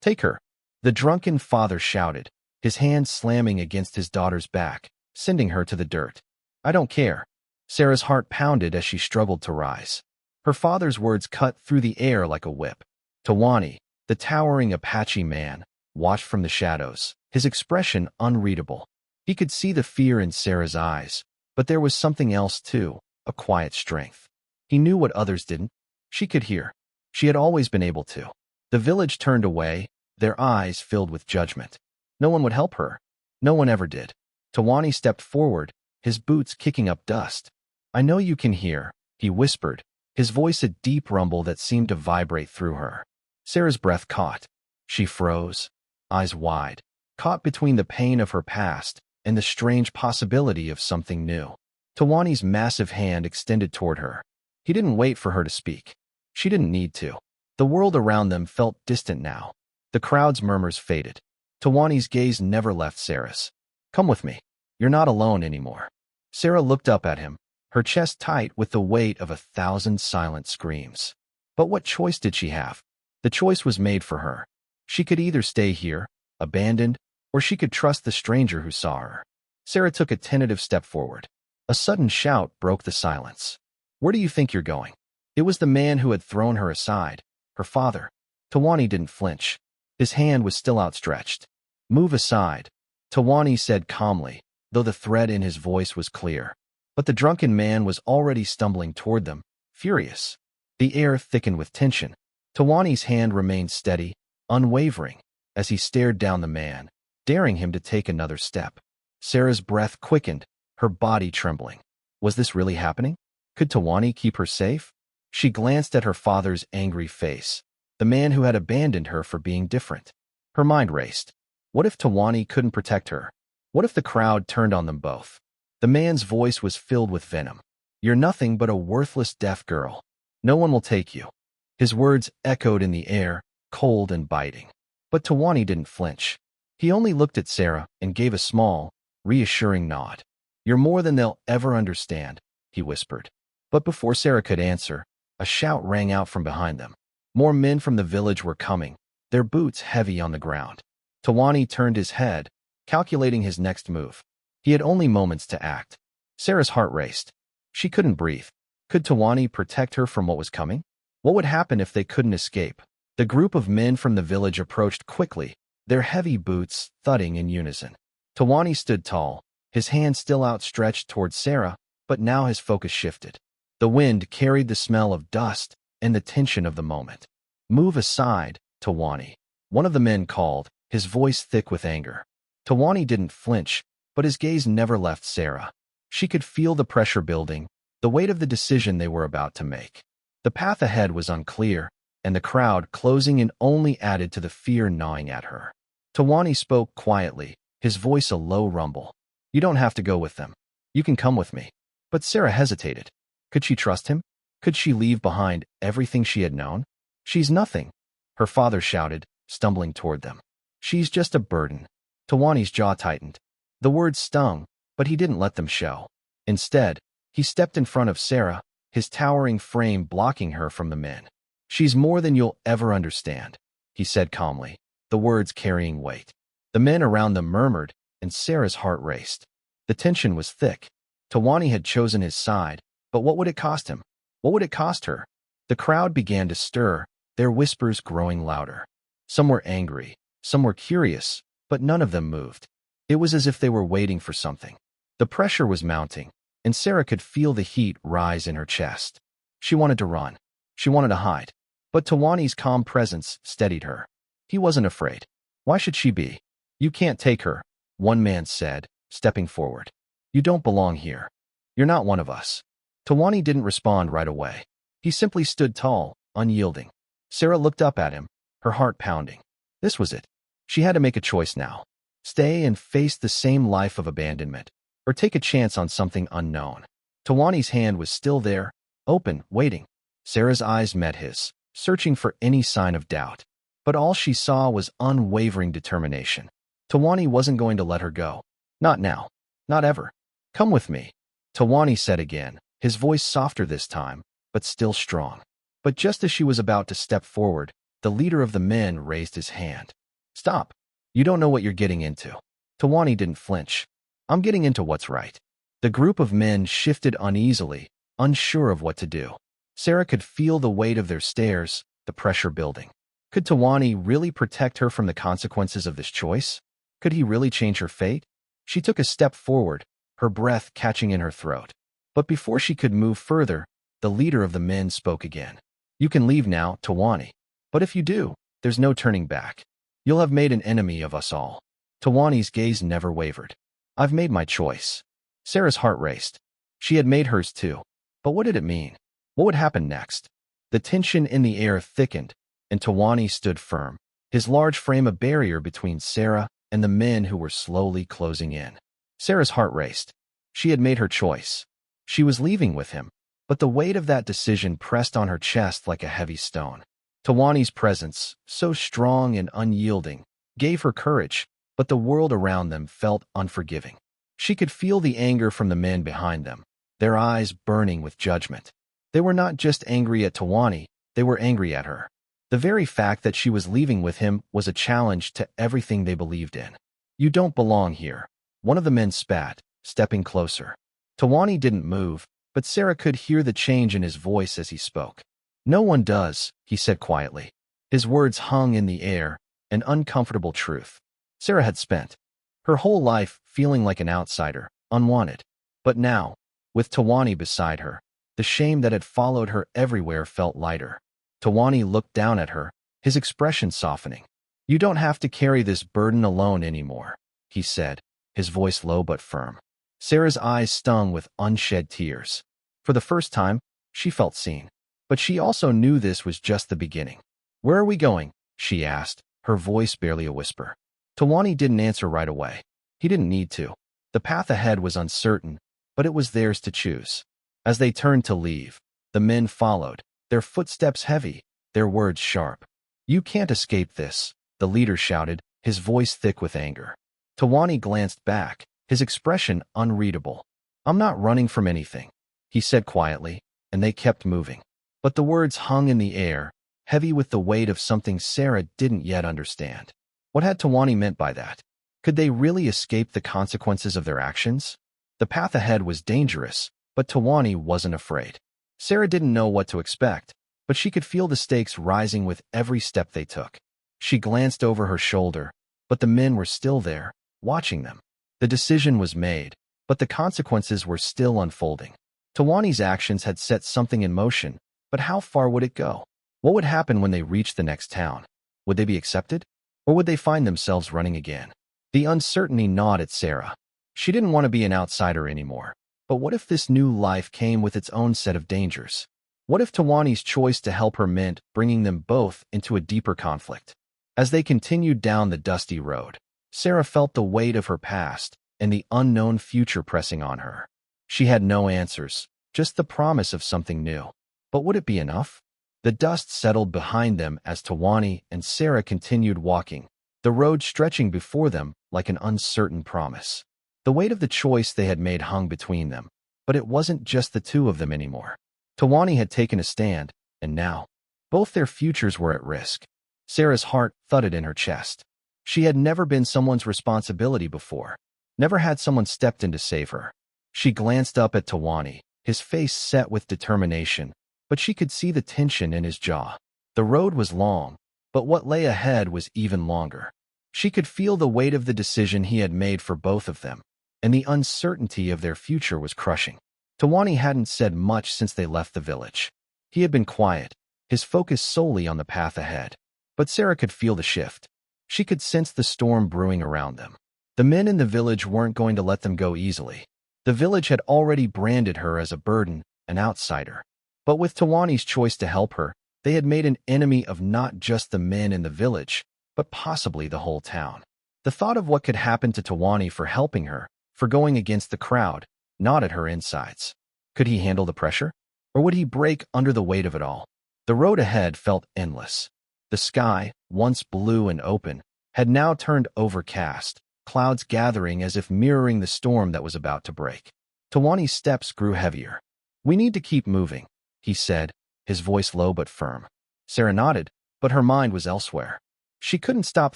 Take her. The drunken father shouted, his hand slamming against his daughter's back, sending her to the dirt. I don't care. Sarah's heart pounded as she struggled to rise. Her father's words cut through the air like a whip. Tawani, the towering Apache man, watched from the shadows, his expression unreadable. He could see the fear in Sarah's eyes, but there was something else too, a quiet strength. He knew what others didn't. She could hear. She had always been able to. The village turned away, their eyes filled with judgment. No one would help her. No one ever did. Tawani stepped forward, his boots kicking up dust. I know you can hear, he whispered, his voice a deep rumble that seemed to vibrate through her. Sarah's breath caught. She froze, eyes wide, caught between the pain of her past and the strange possibility of something new. Tawani's massive hand extended toward her. He didn't wait for her to speak. She didn't need to. The world around them felt distant now. The crowd's murmurs faded. Tawani's gaze never left Sarah's. Come with me. You're not alone anymore. Sarah looked up at him, her chest tight with the weight of 1,000 silent screams. But what choice did she have? The choice was made for her. She could either stay here, abandoned, or she could trust the stranger who saw her. Sarah took a tentative step forward. A sudden shout broke the silence. Where do you think you're going? It was the man who had thrown her aside, her father. Tawani didn't flinch. His hand was still outstretched. Move aside, Tawani said calmly, though the threat in his voice was clear. But the drunken man was already stumbling toward them, furious. The air thickened with tension. Tawani's hand remained steady, unwavering, as he stared down the man, daring him to take another step. Sarah's breath quickened, her body trembling. Was this really happening? Could Tawani keep her safe? She glanced at her father's angry face, the man who had abandoned her for being different. Her mind raced. What if Tawani couldn't protect her? What if the crowd turned on them both? The man's voice was filled with venom. You're nothing but a worthless deaf girl. No one will take you. His words echoed in the air, cold and biting. But Tawani didn't flinch. He only looked at Sarah and gave a small, reassuring nod. You're more than they'll ever understand, he whispered. But before Sarah could answer, a shout rang out from behind them. More men from the village were coming, their boots heavy on the ground. Tawani turned his head, calculating his next move. He had only moments to act. Sarah's heart raced. She couldn't breathe. Could Tawani protect her from what was coming? What would happen if they couldn't escape? The group of men from the village approached quickly, their heavy boots thudding in unison. Tawani stood tall, his hand still outstretched toward Sarah, but now his focus shifted. The wind carried the smell of dust and the tension of the moment. Move aside, Tawani. One of the men called, his voice thick with anger. Tawani didn't flinch, but his gaze never left Sarah. She could feel the pressure building, the weight of the decision they were about to make. The path ahead was unclear, and the crowd closing in only added to the fear gnawing at her. Tawani spoke quietly, his voice a low rumble. You don't have to go with them. You can come with me. But Sarah hesitated. Could she trust him? Could she leave behind everything she had known? She's nothing, her father shouted, stumbling toward them. She's just a burden. Tawani's jaw tightened. The words stung, but he didn't let them show. Instead, he stepped in front of Sarah, his towering frame blocking her from the men. She's more than you'll ever understand, he said calmly, the words carrying weight. The men around them murmured, and Sarah's heart raced. The tension was thick. Tawani had chosen his side, but what would it cost him? What would it cost her? The crowd began to stir, their whispers growing louder. Some were angry, some were curious, but none of them moved. It was as if they were waiting for something. The pressure was mounting, and Sarah could feel the heat rise in her chest. She wanted to run. She wanted to hide. But Tawani's calm presence steadied her. He wasn't afraid. Why should she be? You can't take her, one man said, stepping forward. You don't belong here. You're not one of us. Tawani didn't respond right away. He simply stood tall, unyielding. Sarah looked up at him, her heart pounding. This was it. She had to make a choice now. Stay and face the same life of abandonment, or take a chance on something unknown. Tawani's hand was still there, open, waiting. Sarah's eyes met his, searching for any sign of doubt. But all she saw was unwavering determination. Tawani wasn't going to let her go. Not now. Not ever. Come with me, Tawani said again, his voice softer this time, but still strong. But just as she was about to step forward, the leader of the men raised his hand. Stop. You don't know what you're getting into. Tawani didn't flinch. I'm getting into what's right. The group of men shifted uneasily, unsure of what to do. Sarah could feel the weight of their stares, the pressure building. Could Tawani really protect her from the consequences of this choice? Could he really change her fate? She took a step forward, her breath catching in her throat. But before she could move further, the leader of the men spoke again. You can leave now, Tawani. But if you do, there's no turning back. You'll have made an enemy of us all. Tawani's gaze never wavered. I've made my choice. Sarah's heart raced. She had made hers too. But what did it mean? What would happen next? The tension in the air thickened, and Tawani stood firm, his large frame a barrier between Sarah and the men who were slowly closing in. Sarah's heart raced. She had made her choice. She was leaving with him, but the weight of that decision pressed on her chest like a heavy stone. Tawani's presence, so strong and unyielding, gave her courage, but the world around them felt unforgiving. She could feel the anger from the men behind them, their eyes burning with judgment. They were not just angry at Tawani, they were angry at her. The very fact that she was leaving with him was a challenge to everything they believed in. You don't belong here. One of the men spat, stepping closer. Tawani didn't move, but Sarah could hear the change in his voice as he spoke. No one does, he said quietly. His words hung in the air, an uncomfortable truth. Sarah had spent her whole life feeling like an outsider, unwanted. But now, with Tawani beside her, the shame that had followed her everywhere felt lighter. Tawani looked down at her, his expression softening. You don't have to carry this burden alone anymore, he said, his voice low but firm. Sarah's eyes stung with unshed tears. For the first time, she felt seen. But she also knew this was just the beginning. Where are we going? She asked, her voice barely a whisper. Tawani didn't answer right away. He didn't need to. The path ahead was uncertain, but it was theirs to choose. As they turned to leave, the men followed, their footsteps heavy, their words sharp. You can't escape this, the leader shouted, his voice thick with anger. Tawani glanced back, his expression unreadable. I'm not running from anything, he said quietly, and they kept moving. But the words hung in the air, heavy with the weight of something Sarah didn't yet understand. What had Tawani meant by that? Could they really escape the consequences of their actions? The path ahead was dangerous, but Tawani wasn't afraid. Sarah didn't know what to expect, but she could feel the stakes rising with every step they took. She glanced over her shoulder, but the men were still there, watching them. The decision was made, but the consequences were still unfolding. Tawani's actions had set something in motion, but how far would it go? What would happen when they reached the next town? Would they be accepted? Or would they find themselves running again? The uncertainty gnawed at Sarah. She didn't want to be an outsider anymore. But what if this new life came with its own set of dangers? What if Tawani's choice to help her meant bringing them both into a deeper conflict? As they continued down the dusty road, Sarah felt the weight of her past and the unknown future pressing on her. She had no answers, just the promise of something new. But would it be enough? The dust settled behind them as Tawani and Sarah continued walking, the road stretching before them like an uncertain promise. The weight of the choice they had made hung between them, but it wasn't just the two of them anymore. Tawani had taken a stand, and now, both their futures were at risk. Sarah's heart thudded in her chest. She had never been someone's responsibility before, never had someone stepped in to save her. She glanced up at Tawani, his face set with determination, but she could see the tension in his jaw. The road was long, but what lay ahead was even longer. She could feel the weight of the decision he had made for both of them, and the uncertainty of their future was crushing. Tawani hadn't said much since they left the village. He had been quiet, his focus solely on the path ahead. But Sarah could feel the shift. She could sense the storm brewing around them. The men in the village weren't going to let them go easily. The village had already branded her as a burden, an outsider. But with Tawani's choice to help her, they had made an enemy of not just the men in the village, but possibly the whole town. The thought of what could happen to Tawani for helping her, for going against the crowd, gnawed at her insides. Could he handle the pressure? Or would he break under the weight of it all? The road ahead felt endless. The sky, once blue and open, had now turned overcast, clouds gathering as if mirroring the storm that was about to break. Tawani's steps grew heavier. We need to keep moving, he said, his voice low but firm. Sarah nodded, but her mind was elsewhere. She couldn't stop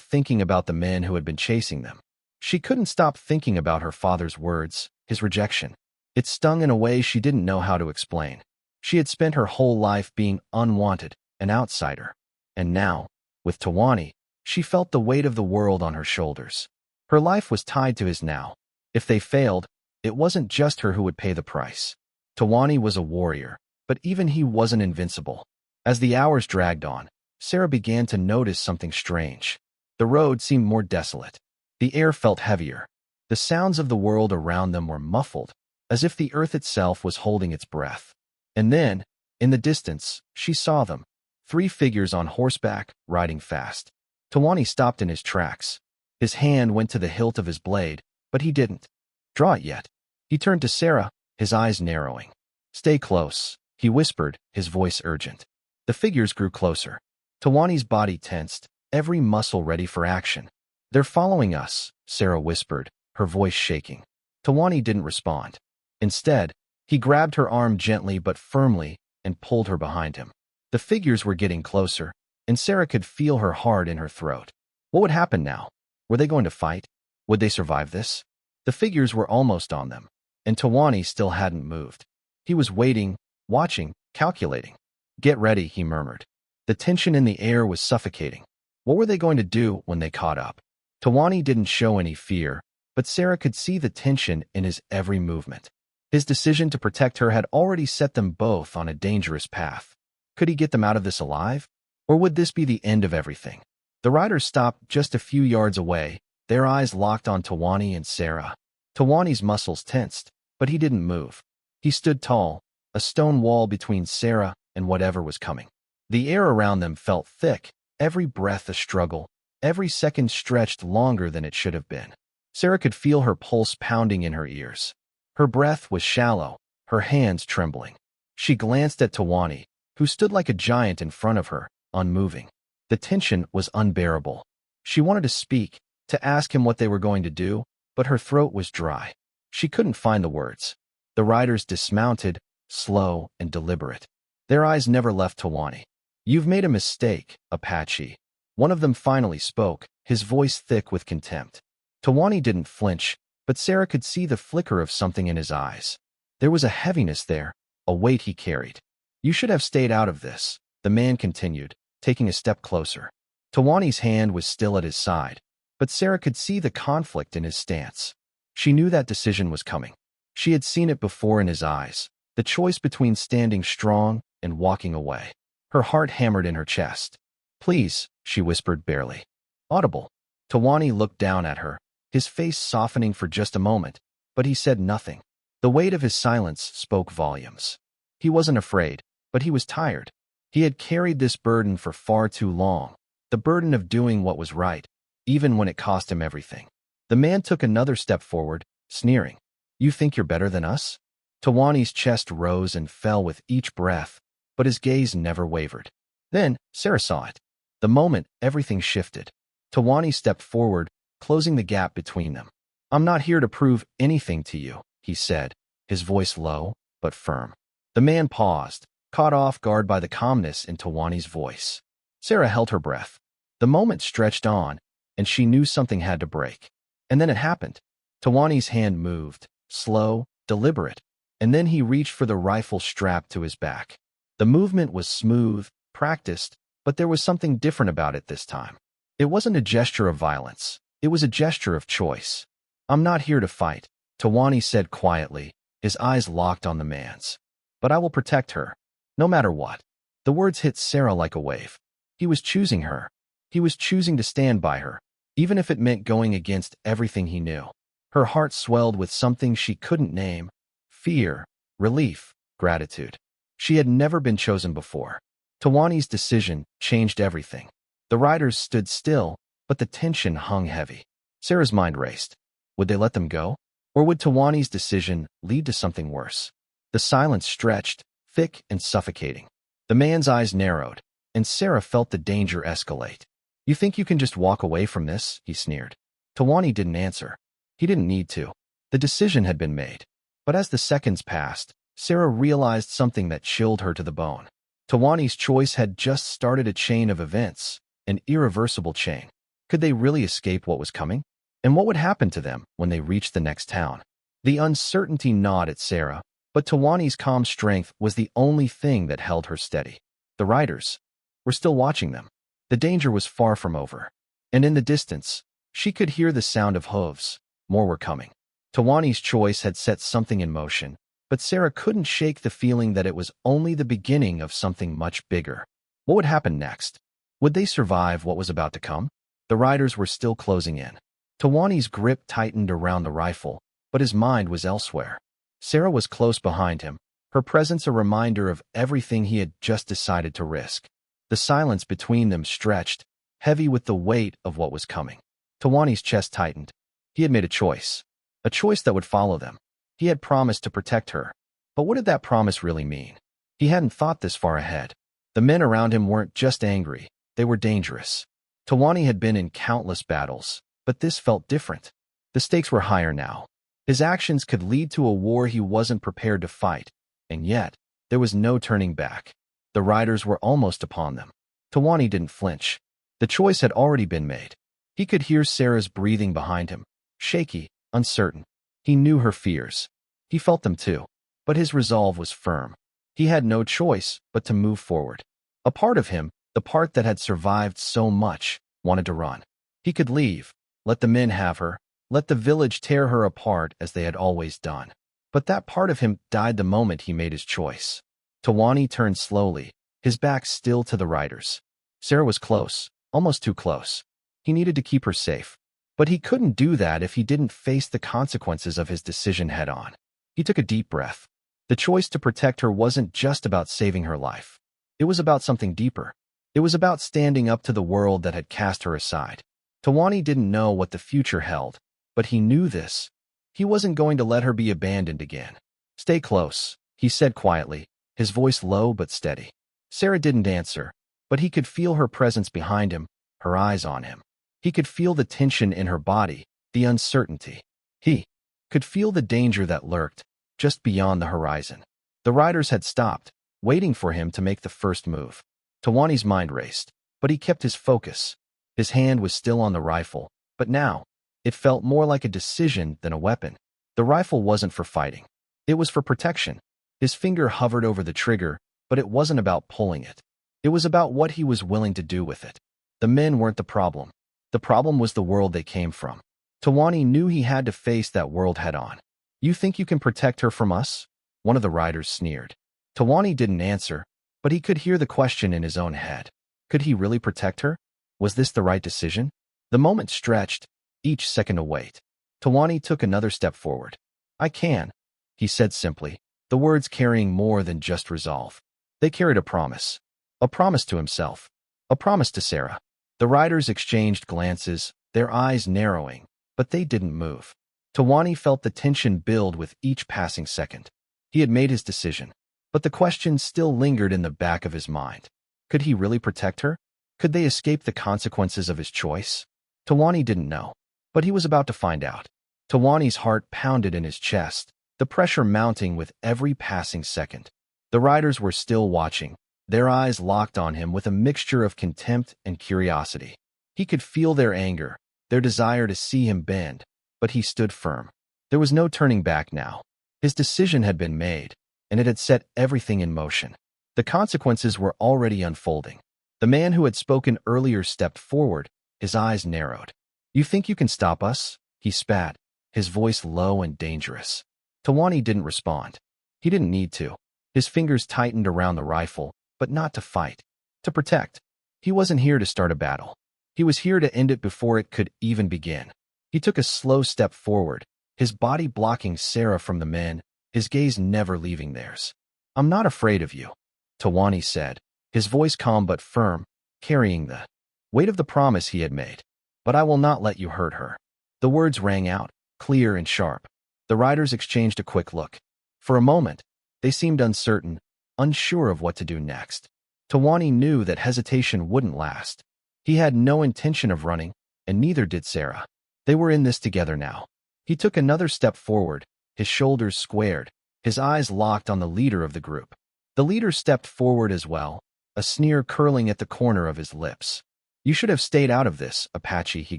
thinking about the men who had been chasing them. She couldn't stop thinking about her father's words, his rejection. It stung in a way she didn't know how to explain. She had spent her whole life being unwanted, an outsider. And now, with Tawani, she felt the weight of the world on her shoulders. Her life was tied to his now. If they failed, it wasn't just her who would pay the price. Tawani was a warrior, but even he wasn't invincible. As the hours dragged on, Sarah began to notice something strange. The road seemed more desolate. The air felt heavier. The sounds of the world around them were muffled, as if the earth itself was holding its breath. And then, in the distance, she saw them. 3 figures on horseback, riding fast. Tawani stopped in his tracks. His hand went to the hilt of his blade, but he didn't draw it yet. He turned to Sarah, his eyes narrowing. "Stay close," he whispered, his voice urgent. The figures grew closer. Tawani's body tensed, every muscle ready for action. "They're following us," Sarah whispered, her voice shaking. Tawani didn't respond. Instead, he grabbed her arm gently but firmly and pulled her behind him. The figures were getting closer, and Sarah could feel her heart in her throat. What would happen now? Were they going to fight? Would they survive this? The figures were almost on them, and Tawani still hadn't moved. He was waiting, watching, calculating. "Get ready," he murmured. The tension in the air was suffocating. What were they going to do when they caught up? Tawani didn't show any fear, but Sarah could see the tension in his every movement. His decision to protect her had already set them both on a dangerous path. Could he get them out of this alive? Or would this be the end of everything? The riders stopped just a few yards away, their eyes locked on Tawani and Sarah. Tawani's muscles tensed, but he didn't move. He stood tall, a stone wall between Sarah and whatever was coming. The air around them felt thick, every breath a struggle, every second stretched longer than it should have been. Sarah could feel her pulse pounding in her ears. Her breath was shallow, her hands trembling. She glanced at Tawani, who stood like a giant in front of her, unmoving. The tension was unbearable. She wanted to speak, to ask him what they were going to do, but her throat was dry. She couldn't find the words. The riders dismounted, slow and deliberate. Their eyes never left Tawani. "You've made a mistake, Apache." One of them finally spoke, his voice thick with contempt. Tawani didn't flinch, but Sarah could see the flicker of something in his eyes. There was a heaviness there, a weight he carried. "You should have stayed out of this," the man continued, taking a step closer. Tawani's hand was still at his side, but Sarah could see the conflict in his stance. She knew that decision was coming. She had seen it before in his eyes, the choice between standing strong and walking away. Her heart hammered in her chest. "Please," she whispered barely audible. Tawani looked down at her, his face softening for just a moment, but he said nothing. The weight of his silence spoke volumes. He wasn't afraid, but he was tired. He had carried this burden for far too long, the burden of doing what was right, even when it cost him everything. The man took another step forward, sneering. "You think you're better than us?" Tawani's chest rose and fell with each breath, but his gaze never wavered. Then Sarah saw it. The moment everything shifted. Tawani stepped forward, closing the gap between them. "I'm not here to prove anything to you," he said, his voice low but firm. The man paused, caught off guard by the calmness in Tawani's voice. Sarah held her breath. The moment stretched on, and she knew something had to break. And then it happened. Tawani's hand moved, slow, deliberate, and then he reached for the rifle strapped to his back. The movement was smooth, practiced, but there was something different about it this time. It wasn't a gesture of violence. It was a gesture of choice. "I'm not here to fight," Tawani said quietly, his eyes locked on the man's. "But I will protect her, no matter what." The words hit Sarah like a wave. He was choosing her. He was choosing to stand by her, even if it meant going against everything he knew. Her heart swelled with something she couldn't name: fear, relief, gratitude. She had never been chosen before. Tawani's decision changed everything. The riders stood still, but the tension hung heavy. Sarah's mind raced. Would they let them go? Or would Tawani's decision lead to something worse? The silence stretched, thick and suffocating. The man's eyes narrowed, and Sarah felt the danger escalate. "You think you can just walk away from this?" he sneered. Tawani didn't answer. He didn't need to. The decision had been made. But as the seconds passed, Sarah realized something that chilled her to the bone. Tawani's choice had just started a chain of events, an irreversible chain. Could they really escape what was coming? And what would happen to them when they reached the next town? The uncertainty gnawed at Sarah, but Tawani's calm strength was the only thing that held her steady. The riders were still watching them. The danger was far from over. And in the distance, she could hear the sound of hooves. More were coming. Tawani's choice had set something in motion, but Sarah couldn't shake the feeling that it was only the beginning of something much bigger. What would happen next? Would they survive what was about to come? The riders were still closing in. Tawani's grip tightened around the rifle, but his mind was elsewhere. Sarah was close behind him, her presence a reminder of everything he had just decided to risk. The silence between them stretched, heavy with the weight of what was coming. Tawani's chest tightened. He had made a choice that would follow them. He had promised to protect her. But what did that promise really mean? He hadn't thought this far ahead. The men around him weren't just angry, they were dangerous. Tawani had been in countless battles, but this felt different. The stakes were higher now. His actions could lead to a war he wasn't prepared to fight, and yet, there was no turning back. The riders were almost upon them. Tawani didn't flinch. The choice had already been made. He could hear Sarah's breathing behind him, shaky, uncertain. He knew her fears. He felt them too, but his resolve was firm. He had no choice but to move forward. A part of him, the part that had survived so much, wanted to run. He could leave, let the men have her, let the village tear her apart as they had always done. But that part of him died the moment he made his choice. Tawani turned slowly, his back still to the riders. Sarah was close, almost too close. He needed to keep her safe. But he couldn't do that if he didn't face the consequences of his decision head-on. He took a deep breath. The choice to protect her wasn't just about saving her life. It was about something deeper. It was about standing up to the world that had cast her aside. Tawani didn't know what the future held, but he knew this. He wasn't going to let her be abandoned again. "Stay close," he said quietly, his voice low but steady. Sarah didn't answer, but he could feel her presence behind him, her eyes on him. He could feel the tension in her body, the uncertainty. He could feel the danger that lurked just beyond the horizon. The riders had stopped, waiting for him to make the first move. Tawani's mind raced, but he kept his focus. His hand was still on the rifle, but now, it felt more like a decision than a weapon. The rifle wasn't for fighting. It was for protection. His finger hovered over the trigger, but it wasn't about pulling it. It was about what he was willing to do with it. The men weren't the problem. The problem was the world they came from. Tawani knew he had to face that world head-on. "You think you can protect her from us?" One of the riders sneered. Tawani didn't answer, but he could hear the question in his own head. Could he really protect her? Was this the right decision? The moment stretched, each second a wait. Tawani took another step forward. "I can," he said simply, the words carrying more than just resolve. They carried a promise to himself, a promise to Sarah. The riders exchanged glances, their eyes narrowing, but they didn't move. Tawani felt the tension build with each passing second. He had made his decision, but the question still lingered in the back of his mind. Could he really protect her? Could they escape the consequences of his choice? Tawani didn't know, but he was about to find out. Tawani's heart pounded in his chest, the pressure mounting with every passing second. The riders were still watching, their eyes locked on him with a mixture of contempt and curiosity. He could feel their anger, their desire to see him bend, but he stood firm. There was no turning back now. His decision had been made, and it had set everything in motion. The consequences were already unfolding. The man who had spoken earlier stepped forward, his eyes narrowed. "You think you can stop us?" he spat, his voice low and dangerous. Tawani didn't respond. He didn't need to. His fingers tightened around the rifle, but not to fight, to protect. He wasn't here to start a battle. He was here to end it before it could even begin. He took a slow step forward, his body blocking Sarah from the men, his gaze never leaving theirs. "I'm not afraid of you," Tawani said, his voice calm but firm, carrying the weight of the promise he had made. "But I will not let you hurt her." The words rang out, clear and sharp. The riders exchanged a quick look. For a moment, they seemed uncertain, unsure of what to do next. Tawani knew that hesitation wouldn't last. He had no intention of running, and neither did Sarah. They were in this together now. He took another step forward, his shoulders squared, his eyes locked on the leader of the group. The leader stepped forward as well, a sneer curling at the corner of his lips. "You should have stayed out of this, Apache," he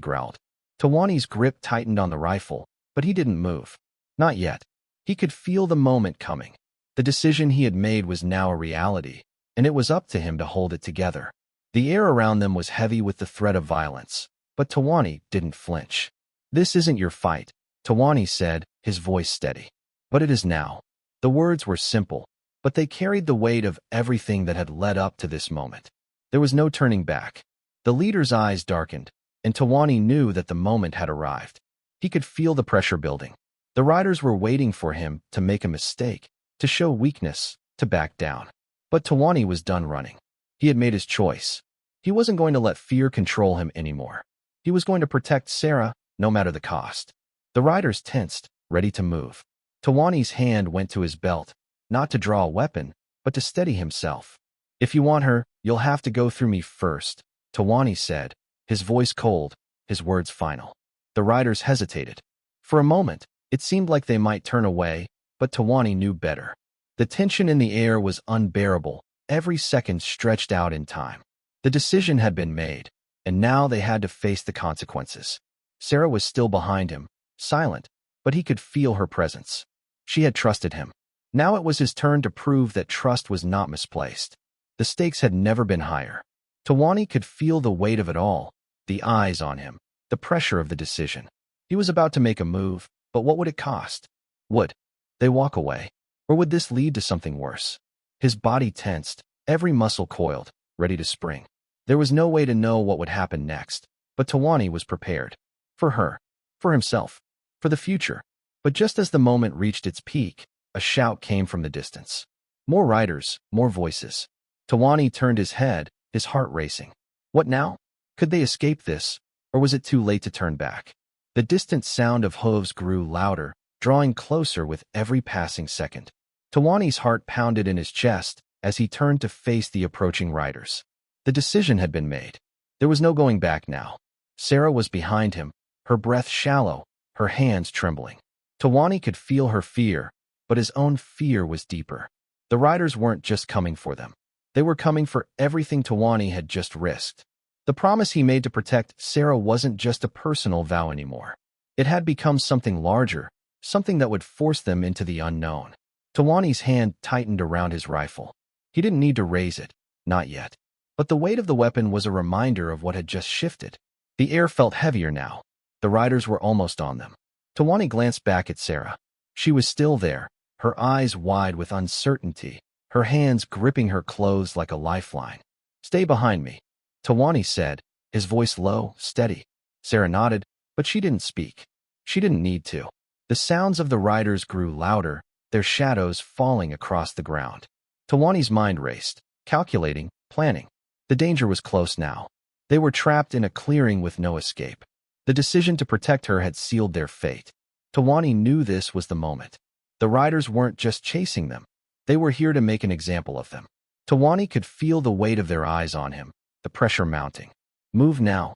growled. Tawani's grip tightened on the rifle, but he didn't move. Not yet. He could feel the moment coming. The decision he had made was now a reality, and it was up to him to hold it together. The air around them was heavy with the threat of violence, but Tawani didn't flinch. "This isn't your fight," Tawani said, his voice steady. "But it is now." The words were simple, but they carried the weight of everything that had led up to this moment. There was no turning back. The leader's eyes darkened, and Tawani knew that the moment had arrived. He could feel the pressure building. The riders were waiting for him to make a mistake, to show weakness, to back down. But Tawani was done running. He had made his choice. He wasn't going to let fear control him anymore. He was going to protect Sarah, no matter the cost. The riders tensed, ready to move. Tawani's hand went to his belt, not to draw a weapon, but to steady himself. "If you want her, you'll have to go through me first," Tawani said, his voice cold, his words final. The riders hesitated. For a moment, it seemed like they might turn away, but Tawani knew better. The tension in the air was unbearable, every second stretched out in time. The decision had been made, and now they had to face the consequences. Sarah was still behind him, silent, but he could feel her presence. She had trusted him. Now it was his turn to prove that trust was not misplaced. The stakes had never been higher. Tawani could feel the weight of it all, the eyes on him, the pressure of the decision. He was about to make a move, but what would it cost? Would they walk away? Or would this lead to something worse? His body tensed, every muscle coiled, ready to spring. There was no way to know what would happen next, but Tawani was prepared. For her, for himself, for the future. But just as the moment reached its peak, a shout came from the distance. More riders, more voices. Tawani turned his head, his heart racing. What now? Could they escape this, or was it too late to turn back? The distant sound of hooves grew louder, drawing closer with every passing second. Tawani's heart pounded in his chest as he turned to face the approaching riders. The decision had been made. There was no going back now. Sarah was behind him, her breath shallow, her hands trembling. Tawani could feel her fear, but his own fear was deeper. The riders weren't just coming for them. They were coming for everything Tawani had just risked. The promise he made to protect Sarah wasn't just a personal vow anymore. It had become something larger, something that would force them into the unknown. Tawani's hand tightened around his rifle. He didn't need to raise it, not yet. But the weight of the weapon was a reminder of what had just shifted. The air felt heavier now. The riders were almost on them. Tawani glanced back at Sarah. She was still there, her eyes wide with uncertainty, her hands gripping her clothes like a lifeline. "Stay behind me," Tawani said, his voice low, steady. Sarah nodded, but she didn't speak. She didn't need to. The sounds of the riders grew louder, their shadows falling across the ground. Tawani's mind raced, calculating, planning. The danger was close now. They were trapped in a clearing with no escape. The decision to protect her had sealed their fate. Tawani knew this was the moment. The riders weren't just chasing them. They were here to make an example of them. Tawani could feel the weight of their eyes on him, the pressure mounting. "Move now,"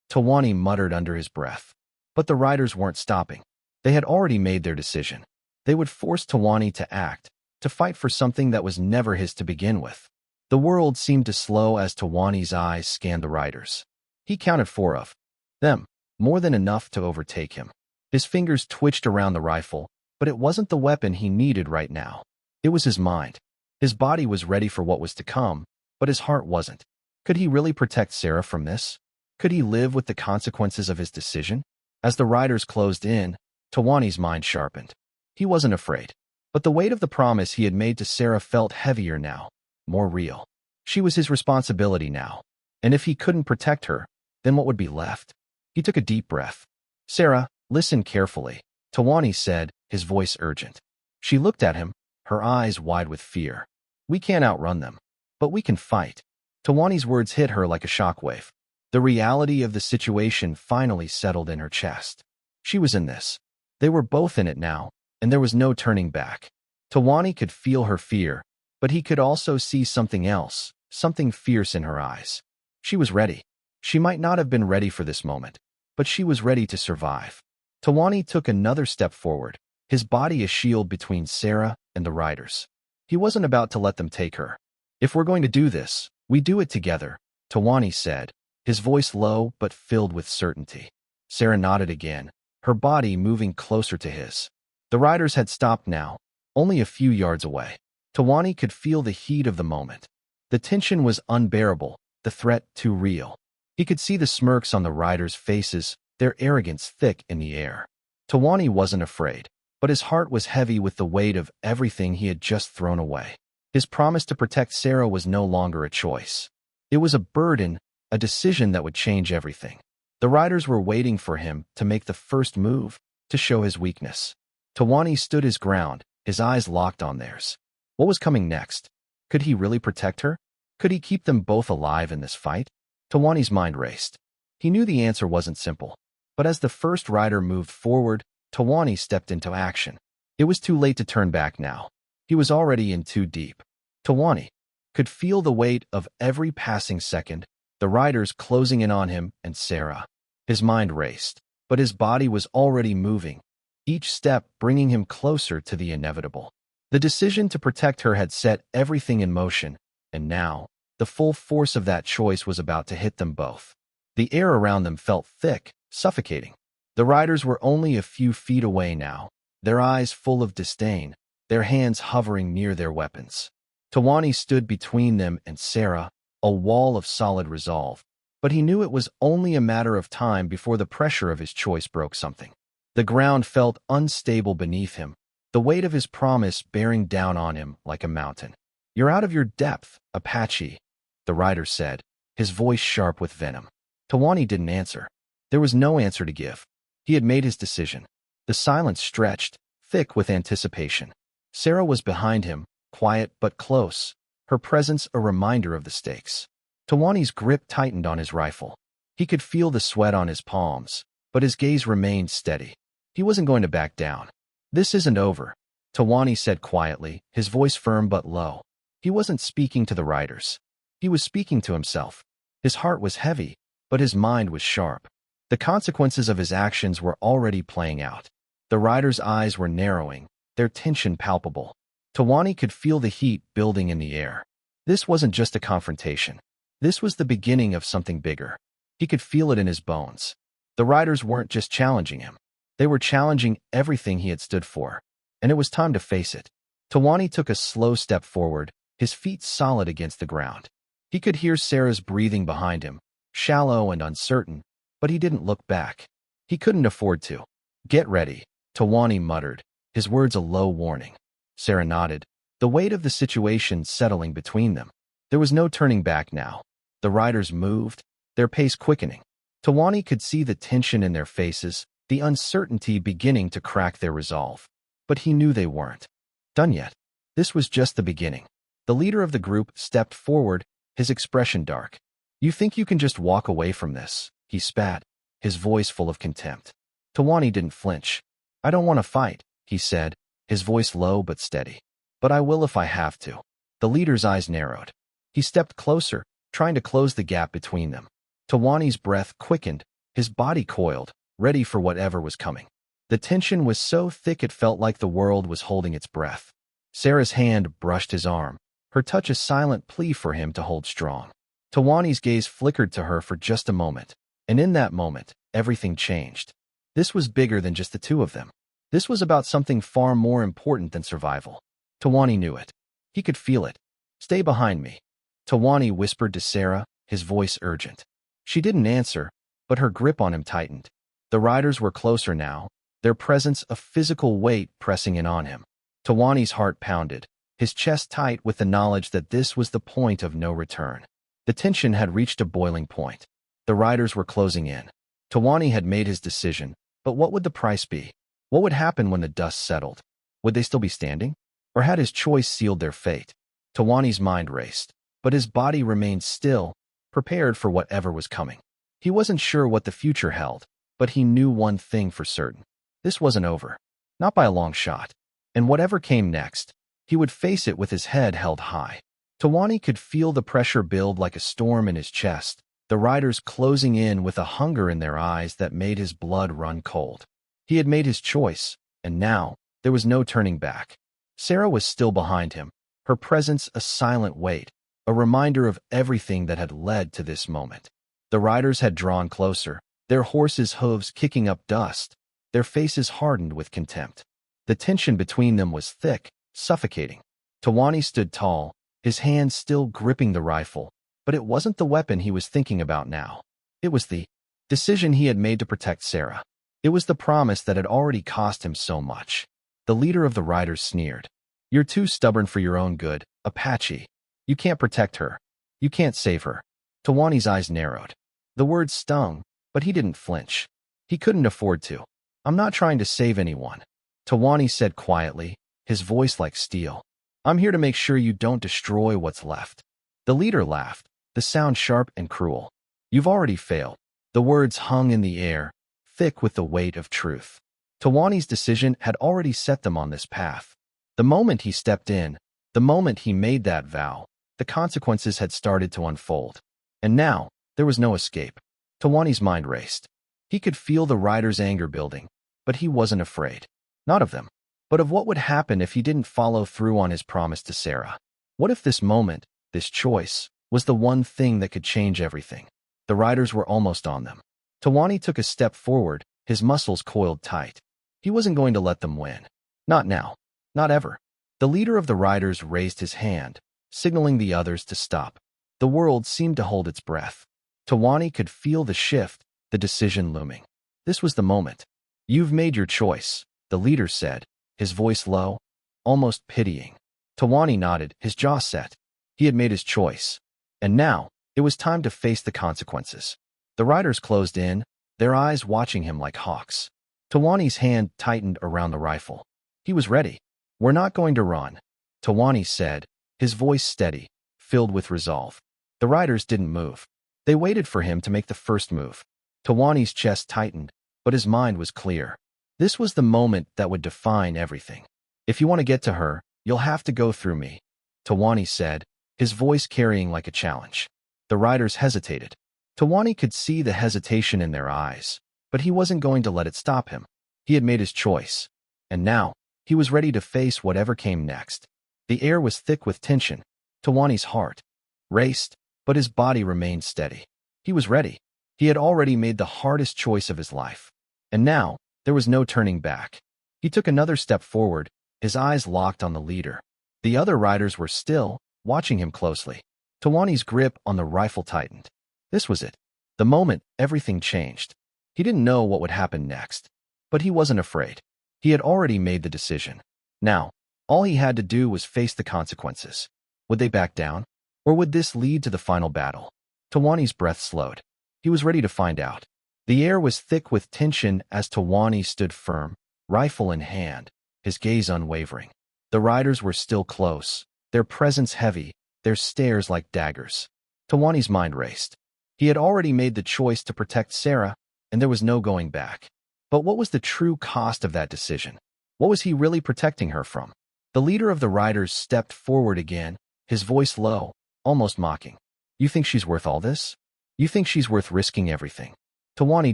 Tawani muttered under his breath. But the riders weren't stopping. They had already made their decision. They would force Tawani to act, to fight for something that was never his to begin with. The world seemed to slow as Tawani's eyes scanned the riders. He counted 4 of them, more than enough to overtake him. His fingers twitched around the rifle, but it wasn't the weapon he needed right now. It was his mind. His body was ready for what was to come, but his heart wasn't. Could he really protect Sarah from this? Could he live with the consequences of his decision? As the riders closed in, Tawani's mind sharpened. He wasn't afraid. But the weight of the promise he had made to Sarah felt heavier now, more real. She was his responsibility now. And if he couldn't protect her, then what would be left? He took a deep breath. "Sarah, listen carefully," Tawani said, his voice urgent. She looked at him, her eyes wide with fear. "We can't outrun them, but we can fight." Tawani's words hit her like a shockwave. The reality of the situation finally settled in her chest. She was in this. They were both in it now, and there was no turning back. Tawani could feel her fear, but he could also see something else, something fierce in her eyes. She was ready. She might not have been ready for this moment, but she was ready to survive. Tawani took another step forward, his body a shield between Sarah and the riders. He wasn't about to let them take her. If we're going to do this, we do it together, Tawani said, his voice low but filled with certainty. Sarah nodded again, her body moving closer to his. The riders had stopped now, only a few yards away. Tawani could feel the heat of the moment. The tension was unbearable, the threat too real. He could see the smirks on the riders' faces, their arrogance thick in the air. Tawani wasn't afraid, but his heart was heavy with the weight of everything he had just thrown away. His promise to protect Sarah was no longer a choice. It was a burden, a decision that would change everything. The riders were waiting for him to make the first move, to show his weakness. Tawani stood his ground, his eyes locked on theirs. What was coming next? Could he really protect her? Could he keep them both alive in this fight? Tawani's mind raced. He knew the answer wasn't simple. But as the first rider moved forward, Tawani stepped into action. It was too late to turn back now. He was already in too deep. Tawani could feel the weight of every passing second, the riders closing in on him and Sarah. His mind raced, but his body was already moving, each step bringing him closer to the inevitable. The decision to protect her had set everything in motion, and now, the full force of that choice was about to hit them both. The air around them felt thick, suffocating. The riders were only a few feet away now, their eyes full of disdain, their hands hovering near their weapons. Tawani stood between them and Sarah, a wall of solid resolve, but he knew it was only a matter of time before the pressure of his choice broke something. The ground felt unstable beneath him, the weight of his promise bearing down on him like a mountain. "You're out of your depth, Apache," the rider said, his voice sharp with venom. Tawani didn't answer. There was no answer to give. He had made his decision. The silence stretched, thick with anticipation. Sarah was behind him, quiet but close, her presence a reminder of the stakes. Tawani's grip tightened on his rifle. He could feel the sweat on his palms, but his gaze remained steady. He wasn't going to back down. "This isn't over," Tawani said quietly, his voice firm but low. He wasn't speaking to the riders. He was speaking to himself. His heart was heavy, but his mind was sharp. The consequences of his actions were already playing out. The riders' eyes were narrowing, their tension palpable. Tawani could feel the heat building in the air. This wasn't just a confrontation. This was the beginning of something bigger. He could feel it in his bones. The riders weren't just challenging him. They were challenging everything he had stood for. And it was time to face it. Tawani took a slow step forward, his feet solid against the ground. He could hear Sarah's breathing behind him, shallow and uncertain, but he didn't look back. He couldn't afford to. "Get ready," Tawani muttered, his words a low warning. Sarah nodded, the weight of the situation settling between them. There was no turning back now. The riders moved, their pace quickening. Tawani could see the tension in their faces, the uncertainty beginning to crack their resolve. But he knew they weren't done yet. This was just the beginning. The leader of the group stepped forward, his expression dark. "You think you can just walk away from this?" he spat, his voice full of contempt. Tawani didn't flinch. "I don't want to fight," he said, his voice low but steady. "But I will if I have to." The leader's eyes narrowed. He stepped closer, trying to close the gap between them. Tawani's breath quickened, his body coiled, ready for whatever was coming. The tension was so thick it felt like the world was holding its breath. Sarah's hand brushed his arm, her touch a silent plea for him to hold strong. Tawani's gaze flickered to her for just a moment, and in that moment, everything changed. This was bigger than just the two of them. This was about something far more important than survival. Tawani knew it. He could feel it. "Stay behind me," Tawani whispered to Sarah, his voice urgent. She didn't answer, but her grip on him tightened. The riders were closer now, their presence a physical weight pressing in on him. Tawani's heart pounded, his chest tight with the knowledge that this was the point of no return. The tension had reached a boiling point. The riders were closing in. Tawani had made his decision, but what would the price be? What would happen when the dust settled? Would they still be standing? Or had his choice sealed their fate? Tawani's mind raced, but his body remained still, prepared for whatever was coming. He wasn't sure what the future held, but he knew one thing for certain. This wasn't over. Not by a long shot. And whatever came next, he would face it with his head held high. Tawani could feel the pressure build like a storm in his chest, the riders closing in with a hunger in their eyes that made his blood run cold. He had made his choice, and now, there was no turning back. Sarah was still behind him, her presence a silent weight, a reminder of everything that had led to this moment. The riders had drawn closer, their horses' hooves kicking up dust, their faces hardened with contempt. The tension between them was thick, suffocating. Tawani stood tall, his hand still gripping the rifle, but it wasn't the weapon he was thinking about now. It was the decision he had made to protect Sarah. It was the promise that had already cost him so much. The leader of the riders sneered. "You're too stubborn for your own good, Apache. You can't protect her. You can't save her." Tawani's eyes narrowed. The words stung, but he didn't flinch. He couldn't afford to. "I'm not trying to save anyone," Tawani said quietly, his voice like steel. "I'm here to make sure you don't destroy what's left." The leader laughed, the sound sharp and cruel. "You've already failed." The words hung in the air, thick with the weight of truth. Tawani's decision had already set them on this path. The moment he stepped in, the moment he made that vow, the consequences had started to unfold. And now, there was no escape. Tawani's mind raced. He could feel the riders' anger building, but he wasn't afraid. Not of them, but of what would happen if he didn't follow through on his promise to Sarah. What if this moment, this choice, was the one thing that could change everything? The riders were almost on them. Tawani took a step forward, his muscles coiled tight. He wasn't going to let them win. Not now. Not ever. The leader of the riders raised his hand, signaling the others to stop. The world seemed to hold its breath. Tawani could feel the shift, the decision looming. This was the moment. "You've made your choice," the leader said, his voice low, almost pitying. Tawani nodded, his jaw set. He had made his choice. And now, it was time to face the consequences. The riders closed in, their eyes watching him like hawks. Tawani's hand tightened around the rifle. He was ready. "We're not going to run," Tawani said, his voice steady, filled with resolve. The riders didn't move. They waited for him to make the first move. Tawani's chest tightened, but his mind was clear. This was the moment that would define everything. "If you want to get to her, you'll have to go through me," Tawani said, his voice carrying like a challenge. The riders hesitated. Tawani could see the hesitation in their eyes, but he wasn't going to let it stop him. He had made his choice. And now, he was ready to face whatever came next. The air was thick with tension. Tawani's heart raced, but his body remained steady. He was ready. He had already made the hardest choice of his life. And now, there was no turning back. He took another step forward, his eyes locked on the leader. The other riders were still, watching him closely. Tawani's grip on the rifle tightened. This was it. The moment everything changed. He didn't know what would happen next, but he wasn't afraid. He had already made the decision. Now, all he had to do was face the consequences. Would they back down? Or would this lead to the final battle? Tawani's breath slowed. He was ready to find out. The air was thick with tension as Tawani stood firm, rifle in hand, his gaze unwavering. The riders were still close, their presence heavy, their stares like daggers. Tawani's mind raced. He had already made the choice to protect Sarah, and there was no going back. But what was the true cost of that decision? What was he really protecting her from? The leader of the riders stepped forward again, his voice low, almost mocking. "You think she's worth all this? You think she's worth risking everything?" Tawani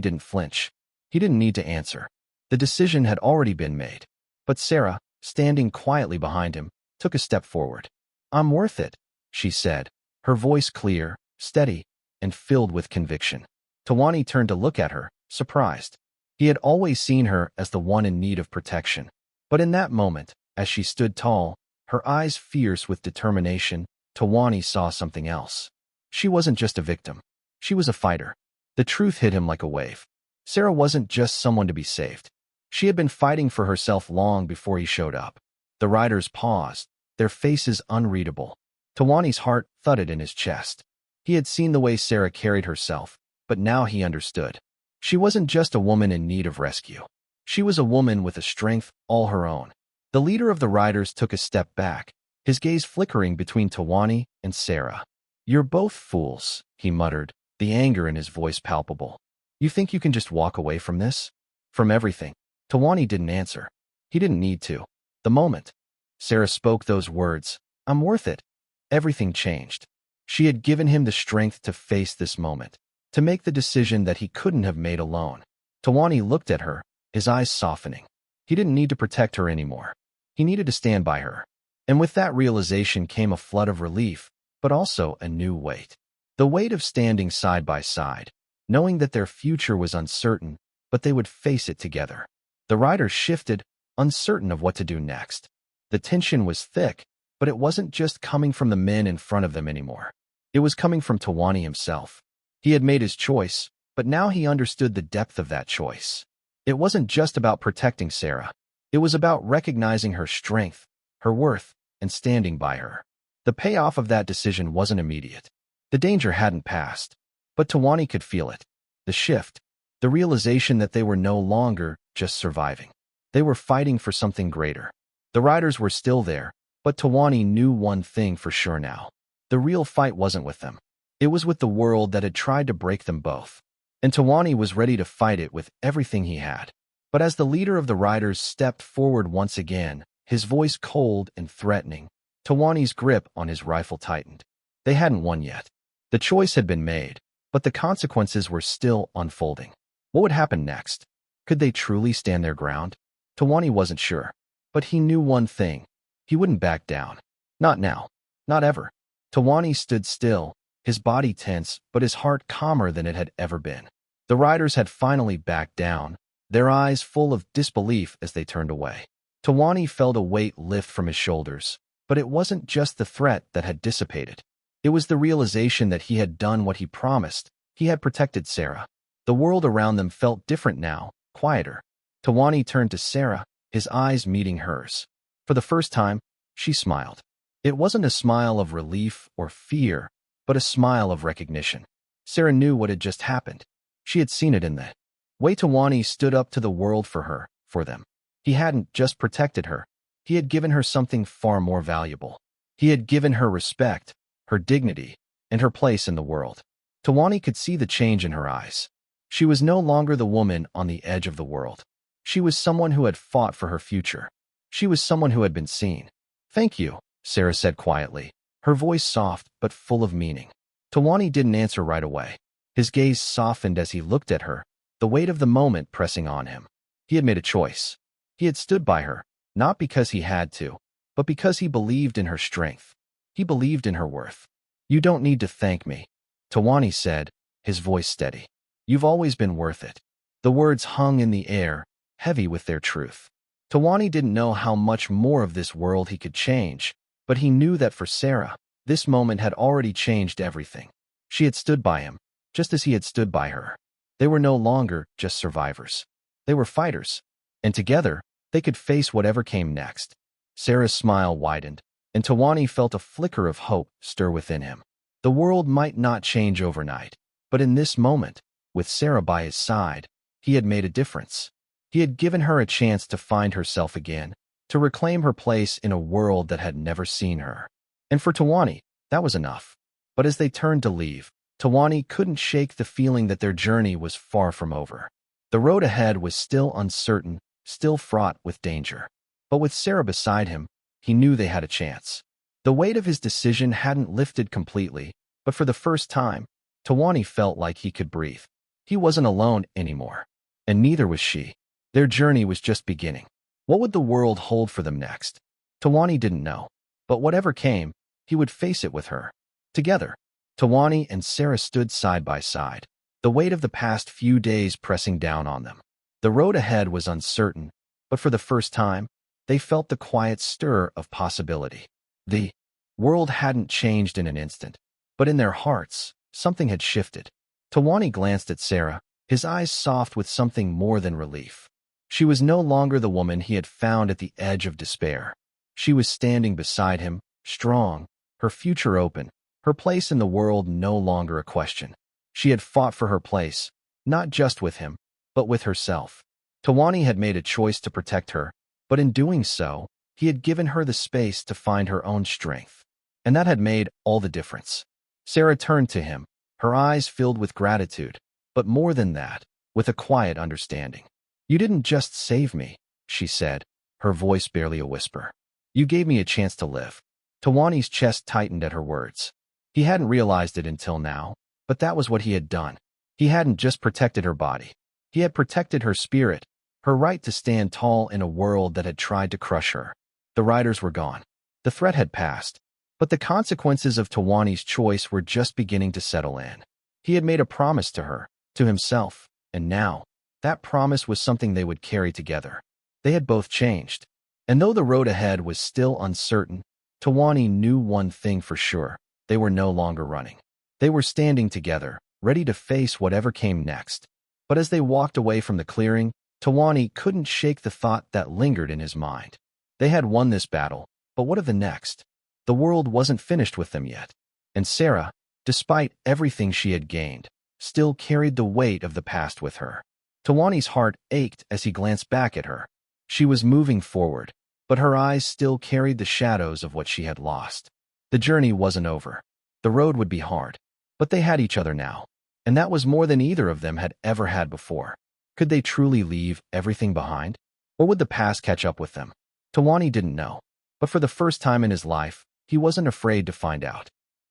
didn't flinch. He didn't need to answer. The decision had already been made. But Sarah, standing quietly behind him, took a step forward. "I'm worth it," she said, her voice clear, steady, and filled with conviction. Tawani turned to look at her, surprised. He had always seen her as the one in need of protection. But in that moment, as she stood tall, her eyes fierce with determination, Tawani saw something else. She wasn't just a victim. She was a fighter. The truth hit him like a wave. Sarah wasn't just someone to be saved. She had been fighting for herself long before he showed up. The riders paused, their faces unreadable. Tawani's heart thudded in his chest. He had seen the way Sarah carried herself, but now he understood. She wasn't just a woman in need of rescue. She was a woman with a strength all her own. The leader of the riders took a step back, his gaze flickering between Tawani and Sarah. "You're both fools," he muttered, the anger in his voice palpable. "You think you can just walk away from this? From everything?" Tawani didn't answer. He didn't need to. The moment Sarah spoke those words, "I'm worth it," everything changed. She had given him the strength to face this moment, to make the decision that he couldn't have made alone. Tawani looked at her, his eyes softening. He didn't need to protect her anymore. He needed to stand by her. And with that realization came a flood of relief, but also a new weight. The weight of standing side by side, knowing that their future was uncertain, but they would face it together. The riders shifted, uncertain of what to do next. The tension was thick, but it wasn't just coming from the men in front of them anymore. It was coming from Tawani himself. He had made his choice, but now he understood the depth of that choice. It wasn't just about protecting Sarah. It was about recognizing her strength, her worth, and standing by her. The payoff of that decision wasn't immediate. The danger hadn't passed, but Tawani could feel it. The shift, the realization that they were no longer just surviving. They were fighting for something greater. The riders were still there, but Tawani knew one thing for sure now. The real fight wasn't with them. It was with the world that had tried to break them both. And Tawani was ready to fight it with everything he had. But as the leader of the riders stepped forward once again, his voice cold and threatening, Tawani's grip on his rifle tightened. They hadn't won yet. The choice had been made, but the consequences were still unfolding. What would happen next? Could they truly stand their ground? Tawani wasn't sure. But he knew one thing. He wouldn't back down. Not now. Not ever. Tawani stood still, his body tense, but his heart calmer than it had ever been. The riders had finally backed down, their eyes full of disbelief as they turned away. Tawani felt a weight lift from his shoulders, but it wasn't just the threat that had dissipated. It was the realization that he had done what he promised. He had protected Sarah. The world around them felt different now, quieter. Tawani turned to Sarah, his eyes meeting hers. For the first time, she smiled. It wasn't a smile of relief or fear, but a smile of recognition. Sarah knew what had just happened. She had seen it in the way Tawani stood up to the world for her, for them. He hadn't just protected her. He had given her something far more valuable. He had given her respect, her dignity, and her place in the world. Tawani could see the change in her eyes. She was no longer the woman on the edge of the world. She was someone who had fought for her future. She was someone who had been seen. "Thank you," Sarah said quietly, her voice soft but full of meaning. Tawani didn't answer right away. His gaze softened as he looked at her, the weight of the moment pressing on him. He had made a choice. He had stood by her, not because he had to, but because he believed in her strength. He believed in her worth. "You don't need to thank me," Tawani said, his voice steady. "You've always been worth it." The words hung in the air, heavy with their truth. Tawani didn't know how much more of this world he could change, but he knew that for Sarah, this moment had already changed everything. She had stood by him, just as he had stood by her. They were no longer just survivors. They were fighters, and together, they could face whatever came next. Sarah's smile widened, and Tawani felt a flicker of hope stir within him. The world might not change overnight, but in this moment, with Sarah by his side, he had made a difference. He had given her a chance to find herself again, to reclaim her place in a world that had never seen her. And for Tawani, that was enough. But as they turned to leave, Tawani couldn't shake the feeling that their journey was far from over. The road ahead was still uncertain, still fraught with danger. But with Sarah beside him, he knew they had a chance. The weight of his decision hadn't lifted completely, but for the first time, Tawani felt like he could breathe. He wasn't alone anymore, and neither was she. Their journey was just beginning. What would the world hold for them next? Tawani didn't know, but whatever came, he would face it with her. Together, Tawani and Sarah stood side by side, the weight of the past few days pressing down on them. The road ahead was uncertain, but for the first time, they felt the quiet stir of possibility. The world hadn't changed in an instant, but in their hearts, something had shifted. Tawani glanced at Sarah, his eyes soft with something more than relief. She was no longer the woman he had found at the edge of despair. She was standing beside him, strong, her future open, her place in the world no longer a question. She had fought for her place, not just with him, but with herself. Tawani had made a choice to protect her, but in doing so, he had given her the space to find her own strength. And that had made all the difference. Sarah turned to him, her eyes filled with gratitude, but more than that, with a quiet understanding. "You didn't just save me," she said, her voice barely a whisper. "You gave me a chance to live." Tawani's chest tightened at her words. He hadn't realized it until now, but that was what he had done. He hadn't just protected her body. He had protected her spirit, her right to stand tall in a world that had tried to crush her. The riders were gone. The threat had passed, but the consequences of Tawani's choice were just beginning to settle in. He had made a promise to her, to himself, and now, that promise was something they would carry together. They had both changed. And though the road ahead was still uncertain, Tawani knew one thing for sure: they were no longer running. They were standing together, ready to face whatever came next. But as they walked away from the clearing, Tawani couldn't shake the thought that lingered in his mind. They had won this battle, but what of the next? The world wasn't finished with them yet. And Sarah, despite everything she had gained, still carried the weight of the past with her. Tawani's heart ached as he glanced back at her. She was moving forward, but her eyes still carried the shadows of what she had lost. The journey wasn't over. The road would be hard, but they had each other now, and that was more than either of them had ever had before. Could they truly leave everything behind? Or would the past catch up with them? Tawani didn't know, but for the first time in his life, he wasn't afraid to find out.